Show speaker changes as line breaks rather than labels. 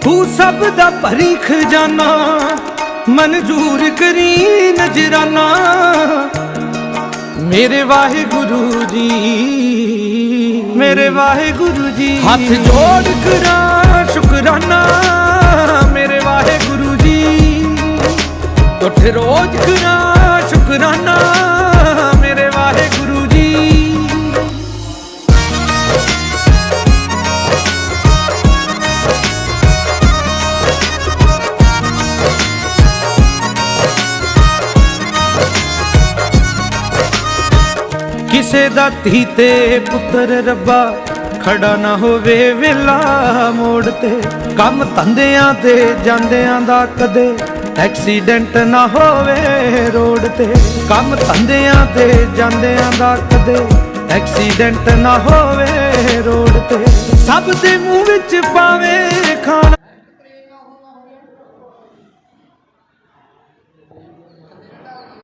तू सब दा भरी खजाना मंजूर करी नजराना। मेरे वाहिगुरु जी, मेरे वाहिगुरु जी, हाथ जोड़ करा शुकराना। मेरे वाहिगुरु जी, उठ रोज करा शुकराना। मेरे वाहिगुरु जी, किसे दा धी ते पुत्र रब्बा खड़ा ना होवे वेला मोड़ ते। कम धंधियां ते जांदियां दा कदे एक्सीडेंट ना होवे रोड ते। कम धंधियां ते जांदियां दा कदे एक्सीडेंट ना होवे रोड ते। सब दे मुंह विच पावे खाना